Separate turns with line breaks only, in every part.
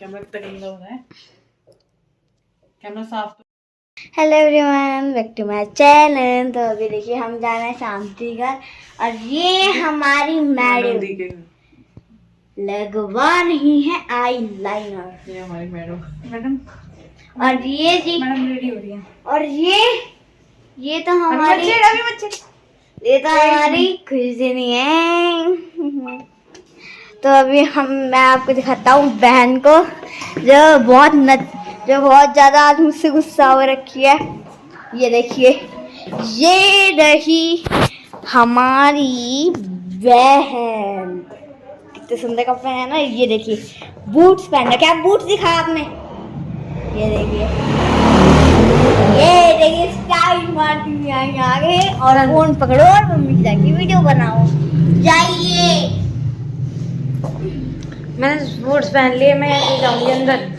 Camera कितना गंदा हो रहा है, कैमरा साफ।
Hello everyone, back to my channel. तो अभी देखिए हम जा रहे हैं शांति घर और ये हमारी मैडम लगवा रही है आई लाइनर।
ये हमारी मैडम
और ये जी
मैडम रेडी हो रही है।
और ये तो हमारी ये तो हमारी खुशनी है। तो अभी मैं आपको दिखाता हूँ बहन को जो बहुत ज्यादा आज मुझसे गुस्सा हो रखी है। ये देखिए, ये रही हमारी बहन। कितने सुंदर कपड़े हैं ना। ये देखिए बूट्स पहन रखे। क्या बूट्स दिखाया आपने? ये देखिए स्टाइल मारती हुई आई आगे और फोन पकड़ो और मम्मी जाके वीडियो बनाओ। जाइए, मैंने बूट्स पहन लिए, मैं जाऊंगी अंदर।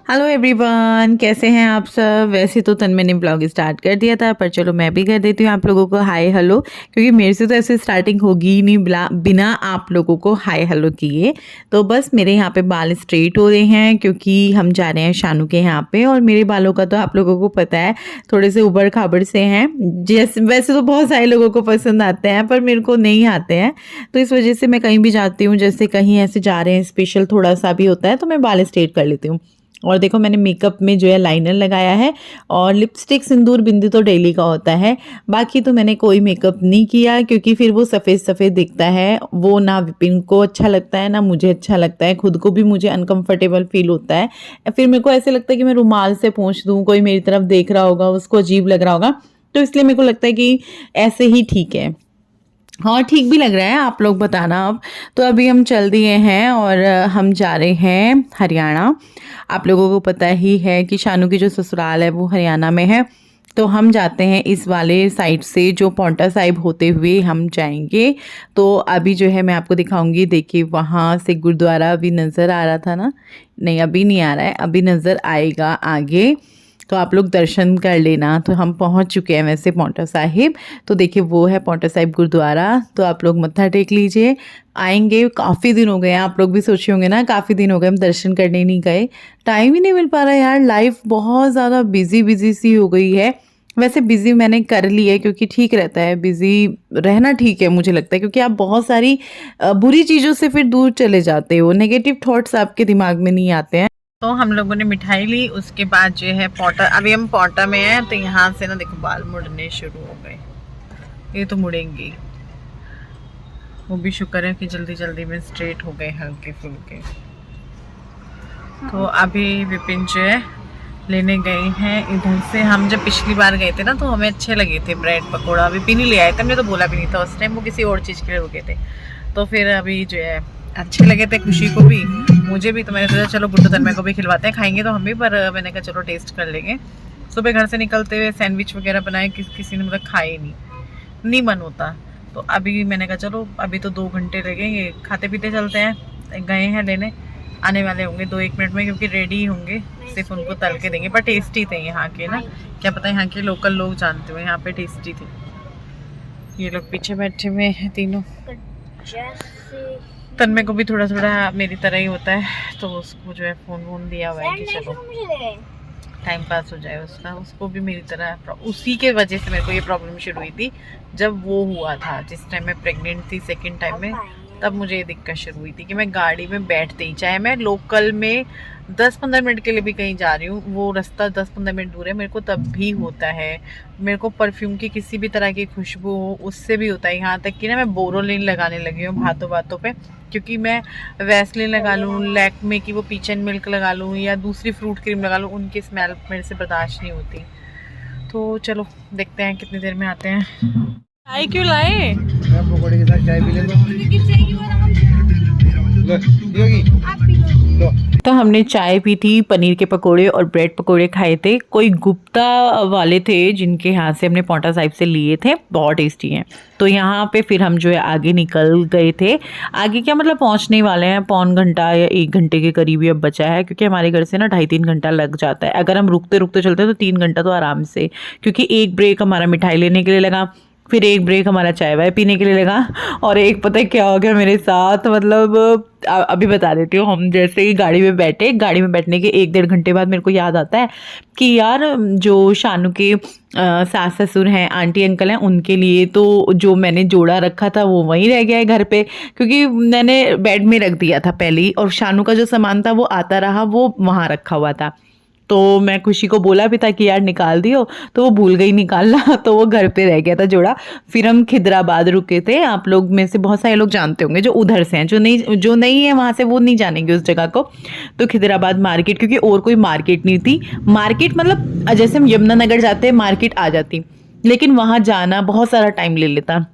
हेलो एवरीवन, कैसे हैं आप सब। वैसे तो तन्मय ने ब्लॉग स्टार्ट कर दिया था, पर चलो मैं भी कर देती हूँ आप लोगों को हाय हेलो, क्योंकि मेरे से तो ऐसे स्टार्टिंग होगी ही नहीं बिना आप लोगों को हाय हेलो किए। तो बस मेरे यहाँ पे बाल स्ट्रेट हो रहे हैं क्योंकि हम जा रहे हैं शानू के यहाँ पे। और मेरे बालों का तो आप लोगों को पता है थोड़े से उबड़ खाबड़ से हैं, जैसे वैसे तो बहुत सारे लोगों को पसंद आते हैं पर मेरे को नहीं आते हैं। तो इस वजह से मैं कहीं भी जाती हूँ, जैसे कहीं ऐसे जा रहे हैं स्पेशल थोड़ा सा भी होता है तो मैं बाल स्ट्रेट कर लेती हूँ। और देखो मैंने मेकअप में जो है लाइनर लगाया है और लिपस्टिक सिंदूर बिंदी तो डेली का होता है। बाकी तो मैंने कोई मेकअप नहीं किया क्योंकि फिर वो सफ़ेद सफ़ेद दिखता है, वो ना विपिन को अच्छा लगता है ना मुझे अच्छा लगता है। खुद को भी मुझे अनकंफर्टेबल फील होता है। फिर मेरे को ऐसे लगता है कि मैं रुमाल से पोंछ दूँ, कोई मेरी तरफ देख रहा होगा उसको अजीब लग रहा होगा, तो इसलिए मेरे को लगता है कि ऐसे ही ठीक है। हाँ ठीक भी लग रहा है, आप लोग बताना अब। तो अभी हम चल दिए हैं और हम जा रहे हैं हरियाणा। आप लोगों को पता ही है कि शानू की जो ससुराल है वो हरियाणा में है। तो हम जाते हैं इस वाले साइड से, जो पांवटा साहिब होते हुए हम जाएंगे। तो अभी जो है मैं आपको दिखाऊंगी। देखिए वहाँ से गुरुद्वारा अभी नज़र आ रहा था ना, नहीं अभी नहीं आ रहा है, अभी नज़र आएगा आगे, तो आप लोग दर्शन कर लेना। तो हम पहुंच चुके हैं वैसे पांवटा साहिब। तो देखिए वो है पांवटा साहिब गुरुद्वारा, तो आप लोग मत्था टेक लीजिए। आएंगे, काफ़ी दिन हो गए हैं, आप लोग भी सोचे होंगे ना काफ़ी दिन हो गए हम दर्शन करने नहीं गए। टाइम ही नहीं मिल पा रहा यार, लाइफ बहुत ज़्यादा बिजी सी हो गई है। वैसे बिज़ी मैंने कर ली है क्योंकि ठीक रहता है, बिज़ी रहना ठीक है मुझे लगता है, क्योंकि आप बहुत सारी बुरी चीज़ों से फिर दूर चले जाते हो, नेगेटिव थॉट्स आपके दिमाग में नहीं आते हैं। तो हम लोगों ने मिठाई ली, उसके बाद जो है पांवटा, अभी हम पांवटा में हैं। तो यहाँ से ना देखो बाल मुड़ने शुरू हो गए, ये तो मुड़ेंगे। वो भी शुक्र है कि जल्दी जल्दी में स्ट्रेट हो गए हल्के फुल्के। तो अभी विपिन जो है लेने गए हैं इधर से। हम जब पिछली बार गए थे ना तो हमें अच्छे लगे थे ब्रेड पकौड़ा, विपिन ही ले आए थे, हमने तो बोला भी नहीं था उस टाइम, वो किसी और चीज़ के लिए रुके थे। तो फिर अभी जो है अच्छे लगे थे, खुशी को भी मुझे भी। तो मैंने सोचा चलो गुड्डू तन्मय को भी खिलवाते हैं, खाएंगे तो हम भी, पर मैंने कहा चलो टेस्ट कर लेंगे। सुबह घर से निकलते हुए सैंडविच वगैरह बनाए, किसी ने मतलब खाए नहीं मन होता। तो अभी मैंने कहा चलो अभी तो 2 घंटे लगेंगे, खाते पीते चलते हैं। गए हैं लेने, आने वाले होंगे 2-1 मिनट में, क्योंकि रेडी होंगे, सिर्फ उनको तल के देंगे। पर टेस्टी थे यहाँ के ना, क्या पता यहाँ के लोकल लोग जानते हो, यहाँ पे टेस्टी थे। ये लोग पीछे बैठे हुए हैं तीनों। तन्मय को भी थोड़ा थोड़ा मेरी तरह ही होता है, तो उसको जो है फोन दिया हुआ है कि चलो टाइम पास हो जाए उसका। उसको भी मेरी तरह, उसी के वजह से मेरे को ये प्रॉब्लम शुरू हुई थी जब वो हुआ था, जिस टाइम मैं प्रेग्नेंट थी सेकंड टाइम में, तब मुझे ये दिक्कत शुरू हुई थी कि मैं गाड़ी में बैठते ही, चाहे मैं लोकल में 10-15 मिनट के लिए भी कहीं जा रही हूँ, वो रास्ता 10-15 मिनट दूर है, मेरे को तब भी होता है। मेरे को परफ्यूम की किसी भी तरह की खुशबू हो उससे भी होता है। यहाँ तक कि ना मैं बोरोलिन लगाने लगी हूँ बातों पे, क्योंकि मैं वैसलिन लगा लूँ, लैक्मे की वो पीच एंड मिल्क लगा लूँ या दूसरी फ्रूट क्रीम लगा लूँ, उनकी स्मेल मेरे से बर्दाश्त नहीं होती। तो चलो देखते हैं कितनी देर में आते हैं। चाय क्यों लाए?
पकौड़े के साथ चाय पी ले लो।
तो हमने चाय पी थी, पनीर के पकोड़े और ब्रेड पकोड़े खाए थे। कोई गुप्ता वाले थे जिनके हाथ से हमने पौंटा साहिब से लिए थे, बहुत टेस्टी हैं। तो यहाँ पे फिर हम जो है आगे निकल गए थे। आगे क्या मतलब पहुँचने वाले हैं, पौन घंटा या 1 घंटे के करीब ही अब बचा है, क्योंकि हमारे घर से ना 2.5-3 घंटा लग जाता है। अगर हम रुकते रुकते चलते हैं तो 3 घंटा तो आराम से, क्योंकि एक ब्रेक हमारा मिठाई लेने के लिए लगा, फिर एक ब्रेक हमारा चाय वाय पीने के लिए लगा, और एक पता है क्या हो गया मेरे साथ, मतलब अभी बता देती हूँ। हम जैसे ही गाड़ी में बैठे, गाड़ी में बैठने के 1-1.5 घंटे बाद मेरे को याद आता है कि यार जो शानू के सास ससुर हैं, आंटी अंकल हैं, उनके लिए तो जो मैंने जोड़ा रखा था वो वहीं रह गया है घर पे, क्योंकि मैंने बेड में रख दिया था पहले ही, और शानू का जो सामान था वो आता रहा, वो वहाँ रखा हुआ था। तो मैं खुशी को बोला भी था कि यार निकाल दियो, तो वो भूल गई निकालना, तो वो घर पे रह गया था जोड़ा। फिर हम खिदराबाद रुके थे। आप लोग में से बहुत सारे लोग जानते होंगे जो उधर से हैं, जो नहीं है वहाँ से वो नहीं जानेंगे उस जगह को। तो खिदराबाद मार्केट, क्योंकि और कोई मार्केट नहीं थी। मार्केट मतलब जैसे हम यमुनानगर जाते हैं मार्केट आ जाती, लेकिन वहाँ जाना बहुत सारा टाइम ले लेता।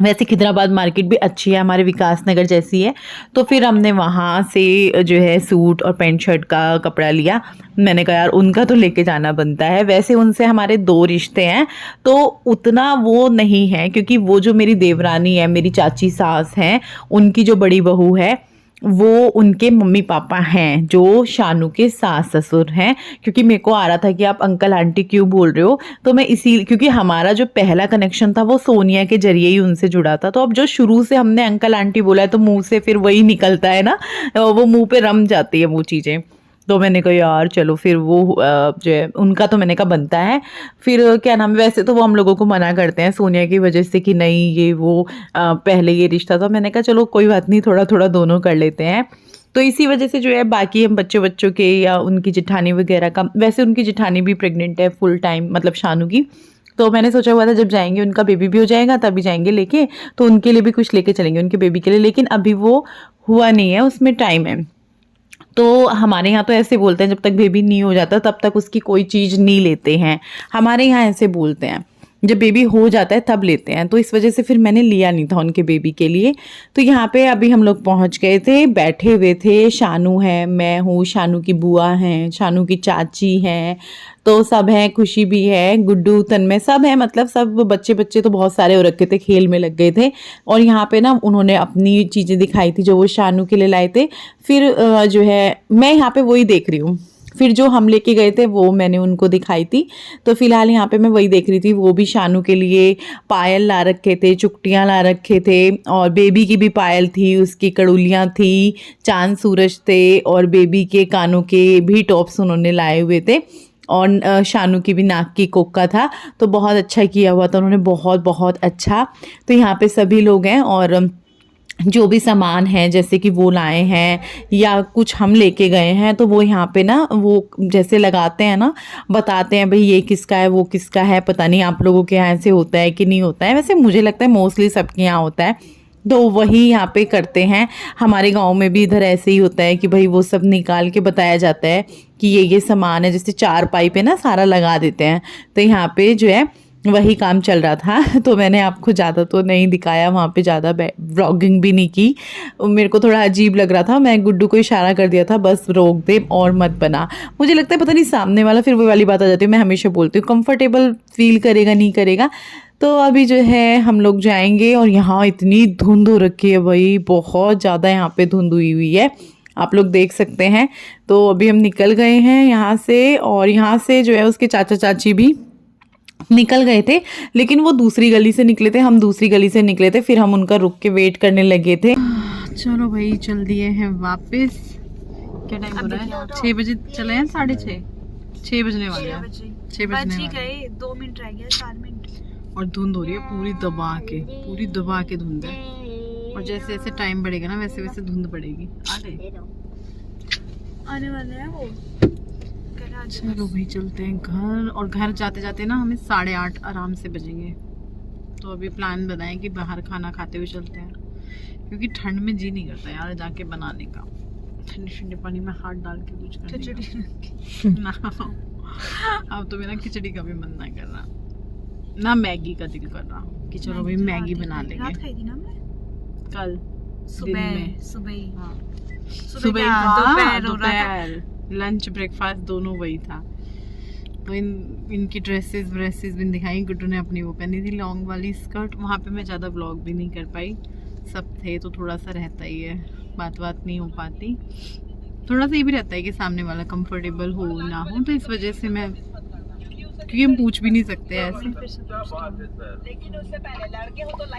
वैसे खिदराबाद मार्केट भी अच्छी है, हमारे विकास नगर जैसी है। तो फिर हमने वहाँ से जो है सूट और पैंट शर्ट का कपड़ा लिया। मैंने कहा यार उनका तो लेके जाना बनता है। वैसे उनसे हमारे 2 रिश्ते हैं, तो उतना वो नहीं है, क्योंकि वो जो मेरी देवरानी है, मेरी चाची सास हैं, उनकी जो बड़ी बहू है वो उनके मम्मी पापा हैं, जो शानू के सास ससुर हैं। क्योंकि मेरे को आ रहा था कि आप अंकल आंटी क्यों बोल रहे हो, तो मैं इसी, क्योंकि हमारा जो पहला कनेक्शन था वो सोनिया के जरिए ही उनसे जुड़ा था। तो अब जो शुरू से हमने अंकल आंटी बोला है तो मुंह से फिर वही निकलता है ना, वो मुंह पे रम जाती है वो चीज़ें। तो मैंने कहा यार चलो फिर वो जो है उनका तो मैंने कहा बनता है। फिर क्या नाम है, वैसे तो वो हम लोगों को मना करते हैं सोनिया की वजह से कि नहीं ये वो पहले ये रिश्ता था। मैंने कहा चलो कोई बात नहीं, थोड़ा थोड़ा दोनों कर लेते हैं। तो इसी वजह से जो है बाकी हम बच्चों के या उनकी जेठानी वगैरह का, वैसे उनकी जेठानी भी प्रेग्नेंट है फुल टाइम, मतलब शानू की। तो मैंने सोचा हुआ था जब जाएंगे उनका बेबी भी हो जाएगा तभी जाएंगे लेके, तो उनके लिए भी कुछ लेके चलेंगे उनके बेबी के लिए। लेकिन अभी वो हुआ नहीं है, उसमें टाइम है। तो हमारे यहाँ तो ऐसे बोलते हैं जब तक बेबी नहीं हो जाता तब तक उसकी कोई चीज़ नहीं लेते हैं। हमारे यहाँ ऐसे बोलते हैं, जब बेबी हो जाता है तब लेते हैं। तो इस वजह से फिर मैंने लिया नहीं था उनके बेबी के लिए। तो यहाँ पे अभी हम लोग पहुँच गए थे, बैठे हुए थे। शानू है, मैं हूँ, शानू की बुआ हैं, शानू की चाची हैं, तो सब हैं, खुशी भी है, गुड्डू तन्मय सब है, मतलब सब बच्चे तो बहुत सारे हो रखे थे, खेल में लग गए थे। और यहाँ पे ना उन्होंने अपनी चीज़ें दिखाई थी जो वो शानू के लिए लाए थे। फिर जो है मैं यहाँ पे वही देख रही हूँ। फिर जो हम लेके गए थे वो मैंने उनको दिखाई थी। तो फिलहाल यहाँ पे मैं वही देख रही थी। वो भी शानू के लिए पायल ला रखे थे, चुकटियाँ ला रखे थे, और बेबी की भी पायल थी, उसकी कड़ुलियाँ थी, चांद सूरज थे, और बेबी के कानों के भी टॉप्स उन्होंने लाए हुए थे, और शानू की भी नाक की कोका था। तो बहुत अच्छा किया हुआ था उन्होंने, बहुत बहुत अच्छा। तो यहाँ पे सभी लोग हैं, और जो भी सामान है जैसे कि वो लाए हैं या कुछ हम लेके गए हैं, तो वो यहाँ पे ना वो जैसे लगाते हैं ना, बताते हैं भाई ये किसका है वो किसका है। पता नहीं आप लोगों के यहाँ ऐसे होता है कि नहीं होता है, वैसे मुझे लगता है मोस्टली सबके यहाँ होता है। तो वही यहाँ पे करते हैं। हमारे गांव में भी इधर ऐसे ही होता है कि भाई वो सब निकाल के बताया जाता है कि ये सामान है, जैसे 4 पाई पे ना सारा लगा देते हैं। तो यहाँ पे जो है वही काम चल रहा था। तो मैंने आपको ज़्यादा तो नहीं दिखाया, वहाँ पे ज़्यादा व्लॉगिंग भी नहीं की। मेरे को थोड़ा अजीब लग रहा था, मैं गुड्डू को इशारा कर दिया था बस रोक दे और मत बना। मुझे लगता है पता नहीं सामने वाला फिर वो वाली बात आ जाती है। मैं हमेशा बोलती हूँ कंफर्टेबल फील करेगा नहीं करेगा। तो अभी जो है हम लोग जाएंगे, और यहाँ इतनी धुंध हो रखी है भाई, बहुत ज़्यादा यहाँ पे धुंध हुई हुई है, आप लोग देख सकते हैं। तो अभी हम निकल गए हैं यहाँ से, और यहाँ से जो है उसके चाचा चाची भी निकल गए थे, लेकिन वो दूसरी गली से निकले थे, हम दूसरी गली से निकले थे। फिर हम उनका रुक के वेट करने लगे थे। चलो भाई चल दिए हैं वापस। क्या टाइम हो रहा है? 6 बजे चले हैं, 6:30 6 बजने वाले हैं, 6 बजने गए, 2 मिनट रह गया, 4 मिनट। और धुंध हो रही है पूरी दबा के धुंध है, और जैसे जैसे टाइम बढ़ेगा ना वैसे वैसे धुंध बढ़ेगी। आने वाले हैं वो। चलो भाई चलते हैं घर, और घर जाते जाते ना हमें 8:30 आराम से बजेंगे। तो अभी प्लान बनाएं कि बाहर खाना खाते हुए चलते हैं, क्योंकि ठंड में जी नहीं करता यार जाके बनाने का, ठंडे ठंडे पानी में हाथ डाल के कुछ करने ना। अब तो मेरा खिचड़ी का भी मन ना कर रहा, ना मैगी का दिल कर रहा कि चलो भाई मैगी बना लेंगे। कल सुबह ही। हाँ सुबह का दोपहर लंच ब्रेकफास्ट दोनों वही था। तो इनकी ड्रेसेस भी दिखाई। गुड्डू ने अपनी वो पहनी थी लॉन्ग वाली स्कर्ट। वहाँ पे मैं ज़्यादा व्लॉग भी नहीं कर पाई, सब थे तो थोड़ा सा रहता ही है, बात नहीं हो पाती। थोड़ा सा ये भी रहता है कि सामने वाला कंफर्टेबल हो ना हो, तो इस वजह से मैं, क्योंकि हम पूछ भी नहीं सकते ऐसे।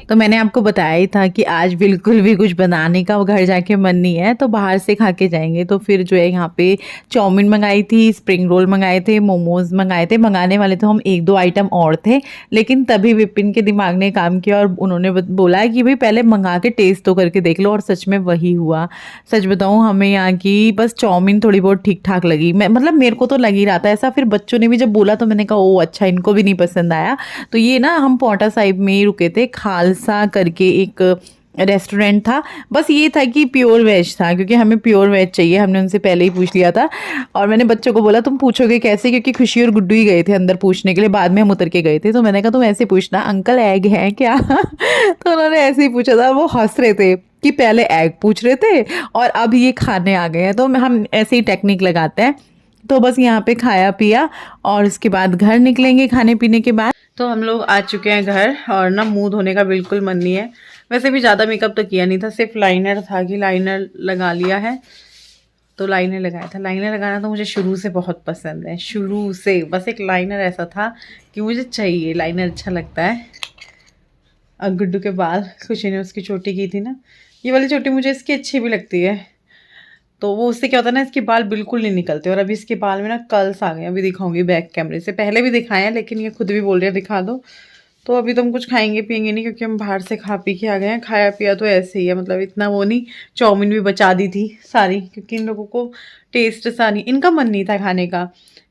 तो मैंने आपको बताया ही था कि आज बिल्कुल भी कुछ बनाने का घर जाके मन नहीं है, तो बाहर से खा के जाएंगे। तो फिर जो है यहाँ पे चाउमीन मंगाई थी, स्प्रिंग रोल मंगाए थे, मोमोज मंगाए थे। मंगाने वाले तो हम 1-2 आइटम और थे, लेकिन तभी विपिन के दिमाग ने काम किया और उन्होंने बोला कि भाई पहले मंगा के टेस्ट तो करके देख लो। और सच में वही हुआ। सच बताऊँ, हमें यहाँ की बस चाउमीन थोड़ी बहुत ठीक ठाक लगी। मतलब मेरे को तो लग ही रहा था ऐसा। फिर बच्चों ने भी जब बोला तो मैंने कहा ओ अच्छा, इनको भी नहीं पसंद आया। तो ये ना हम पोंटा साहिब में ही रुके थे, खालसा करके एक रेस्टोरेंट था। बस ये था कि प्योर वेज था, क्योंकि हमें प्योर वेज चाहिए, हमने उनसे पहले ही पूछ लिया था। और मैंने बच्चों को बोला तुम पूछोगे कैसे, क्योंकि खुशी और गुड्डू ही गए थे अंदर पूछने के लिए, बाद में हम उतर के गए थे। तो मैंने कहा तुम ऐसे पूछना अंकल एग है क्या तो उन्होंने ऐसे ही पूछा था। वो हंस रहे थे कि पहले एग पूछ रहे थे और अब ये खाने आ गए हैं। तो हम ऐसे ही टेक्निक लगाते हैं। तो बस यहाँ पे खाया पिया और उसके बाद घर निकलेंगे खाने पीने के बाद। तो हम लोग आ चुके हैं घर और ना मुंह धोने का बिल्कुल मन नहीं है। वैसे भी ज़्यादा मेकअप तो किया नहीं था, सिर्फ लाइनर था कि लाइनर लगा लिया है। तो लाइनर लगाया था। लाइनर लगाना तो मुझे शुरू से बहुत पसंद है, शुरू से। बस एक लाइनर ऐसा था कि मुझे चाहिए, लाइनर अच्छा लगता है। और गुड्डू के बाल, खुशी ने उसकी चोटी की थी ना, ये वाली चोटी मुझे इसकी अच्छी भी लगती है। तो वो उससे क्या होता है ना, इसके बाल बिल्कुल नहीं निकलते। और अभी इसके बाल में ना कर्ल्स आ गए, अभी दिखाऊंगी बैक कैमरे से। पहले भी दिखाए हैं लेकिन ये खुद भी बोल रहे हैं दिखा दो। तो अभी तो हम कुछ खाएंगे पियेंगे नहीं, क्योंकि हम बाहर से खा पी के आ गए हैं। खाया पिया तो ऐसे ही है, मतलब इतना वो नहीं। चाउमीन भी बचा दी थी सारी, क्योंकि इन लोगों को टेस्ट सा नहीं, इनका मन नहीं था खाने का।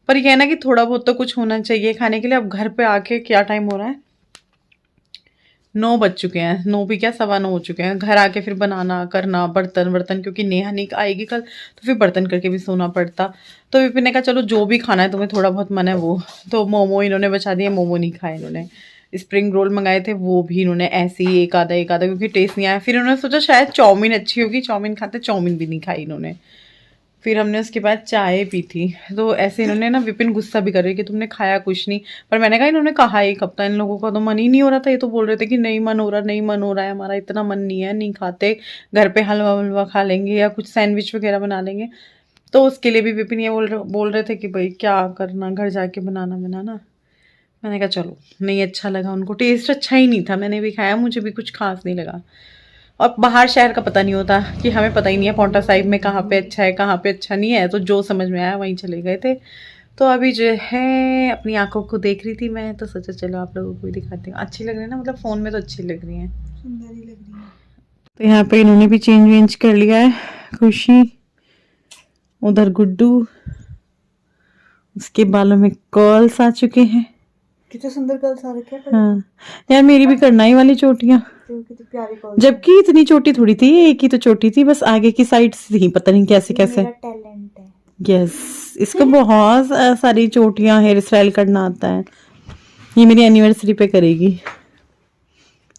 पर ये कहना कि थोड़ा बहुत तो कुछ होना चाहिए खाने के लिए। अब घर पे आके क्या टाइम हो रहा है, 9 बज चुके हैं, 9 भी क्या 9:15 हो चुके हैं। घर आके फिर बनाना करना, बर्तन, क्योंकि नेहा नहीं आएगी कल, तो फिर बर्तन करके भी सोना पड़ता। तो विपिन ने कहा चलो जो भी खाना है तुम्हें थोड़ा बहुत मन है वो। तो मोमो इन्होंने बचा दिए, मोमो नहीं खाए इन्होंने। स्प्रिंग रोल मंगाए थे, वो भी इन्होंने ऐसे ही एक आधा क्योंकि टेस्ट नहीं आया। फिर इन्होंने सोचा शायद चाउमीन अच्छी होगी, चाउमीन खाते, चाउमीन भी नहीं खाई इन्होंने। फिर हमने उसके बाद चाय पी थी। तो ऐसे इन्होंने ना, विपिन गुस्सा भी कर रही कि तुमने खाया कुछ नहीं। पर मैंने कहा इन्होंने कहा एक हफ्ता, इन लोगों का तो मन ही नहीं हो रहा था। ये तो बोल रहे थे कि नहीं मन हो रहा है हमारा, इतना मन नहीं है, नहीं खाते, घर पे हलवा वलवा खा लेंगे या कुछ सैंडविच वगैरह बना लेंगे। तो उसके लिए भी विपिन ये बोल रहे थे कि भाई क्या करना, घर जाके बनाना। मैंने कहा चलो, नहीं अच्छा लगा उनको, टेस्ट अच्छा ही नहीं था। मैंने भी खाया, मुझे भी कुछ खास नहीं लगा। और बाहर शहर का पता नहीं होता, कि हमें पता ही नहीं है पोंटा साहिब में कहाँ पे अच्छा है कहाँ पे अच्छा नहीं है। तो जो समझ में आया वहीं चले गए थे। तो अभी जो है अपनी आंखों को देख रही थी मैं, तो सोचा चलो आप लोगों को भी दिखाती हूँ। अच्छी लग रही है ना, मतलब फ़ोन में तो अच्छी लग रही है, सुंदर ही लग रही है। तो यहाँ पे इन्होंने भी चेंज वेंज कर लिया है। खुशी, उधर गुड्डू, उसके बालों में कर्ल्स आ चुके हैं।
कितने सुंदर कर्ल्स आ रखे हैं।
हाँ यार, मेरी भी करना ही वाली चोटियाँ, जबकि इतनी छोटी थोड़ी थी, एक ही तो छोटी थी, बस आगे की साइड थी, पता नहीं कैसे कैसे।
टैलेंट है।
यस, इसको बहुत सारी चोटियां हेयर स्टाइल करना आता है। ये मेरी एनिवर्सरी पे करेगी।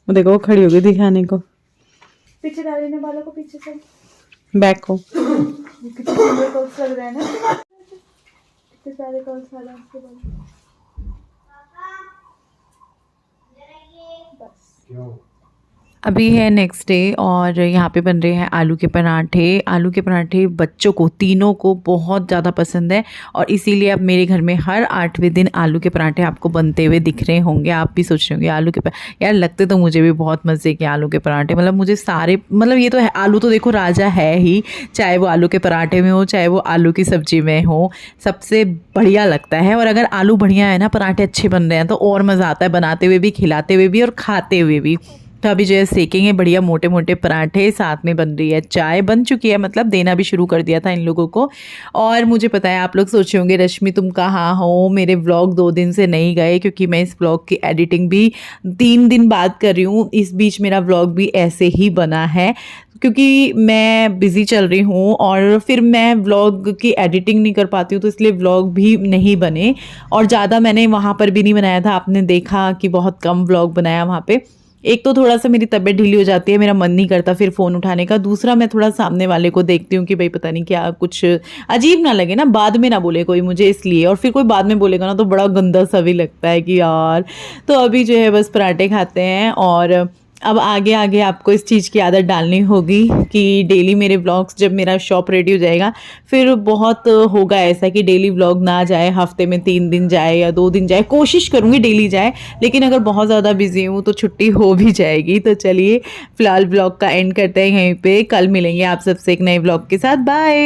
वो देखो, वो खड़ी होगी दिखाने को,
पीछे डाल लेने बालों को, पीछे से
बैक को।
कितने सुंदर कर्ल्स लग रहे हैं ना, कितने सारे कर्ल्स आ रहे हैं उसके बाद।
अभी है नेक्स्ट डे और यहाँ पे बन रहे हैं आलू के पराठे। आलू के पराठे बच्चों को, तीनों को बहुत ज़्यादा पसंद है और इसीलिए अब मेरे घर में हर 8वें दिन आलू के पराठे आपको बनते हुए दिख रहे होंगे। आप भी सोच रहे होंगे आलू के यार लगते तो मुझे भी बहुत मज़े के आलू के पराठे। मतलब मुझे सारे, मतलब ये तो है, आलू तो देखो राजा है ही, चाहे वो आलू के पराठे में हो चाहे वो आलू की सब्ज़ी में हो, सबसे बढ़िया लगता है। और अगर आलू बढ़िया है ना, पराठे अच्छे बन रहे हैं, तो और मज़ा आता है बनाते हुए भी, खिलाते हुए भी और खाते हुए भी। तो अभी जो है सेकेंगे बढ़िया मोटे मोटे पराठे, साथ में बन रही है चाय, बन चुकी है, मतलब देना भी शुरू कर दिया था इन लोगों को। और मुझे पता है आप लोग सोचे होंगे रश्मि तुम कहाँ हो, मेरे व्लॉग 2 दिन से नहीं गए, क्योंकि मैं इस व्लॉग की एडिटिंग भी 3 दिन बाद कर रही हूँ। इस बीच मेरा व्लॉग भी ऐसे ही बना है, क्योंकि मैं बिज़ी चल रही हूँ और फिर मैं व्लॉग की एडिटिंग नहीं कर पाती हूँ, तो इसलिए व्लॉग भी नहीं बने। और ज़्यादा मैंने वहाँ पर भी नहीं बनाया था, आपने देखा कि बहुत कम व्लॉग बनाया वहाँ पे। एक तो थोड़ा सा मेरी तबीयत ढीली हो जाती है, मेरा मन नहीं करता फिर फ़ोन उठाने का। दूसरा मैं थोड़ा सामने वाले को देखती हूँ कि भाई पता नहीं क्या कुछ अजीब ना लगे ना, बाद में ना बोले कोई मुझे इसलिए, और फिर कोई बाद में बोलेगा ना तो बड़ा गंदा सा भी लगता है कि यार। तो अभी जो है बस पराठे खाते हैं, और अब आगे आगे आपको इस चीज़ की आदत डालनी होगी कि डेली मेरे व्लॉग्स, जब मेरा शॉप रेडी हो जाएगा फिर बहुत होगा ऐसा कि डेली व्लॉग ना जाए, हफ्ते में 3 दिन जाए या 2 दिन जाए। कोशिश करूँगी डेली जाए, लेकिन अगर बहुत ज़्यादा बिजी हूँ तो छुट्टी हो भी जाएगी। तो चलिए फ़िलहाल व्लॉग का एंड करते हैं यहीं पे, कल मिलेंगे आप सबसे एक नए व्लॉग के साथ। बाय।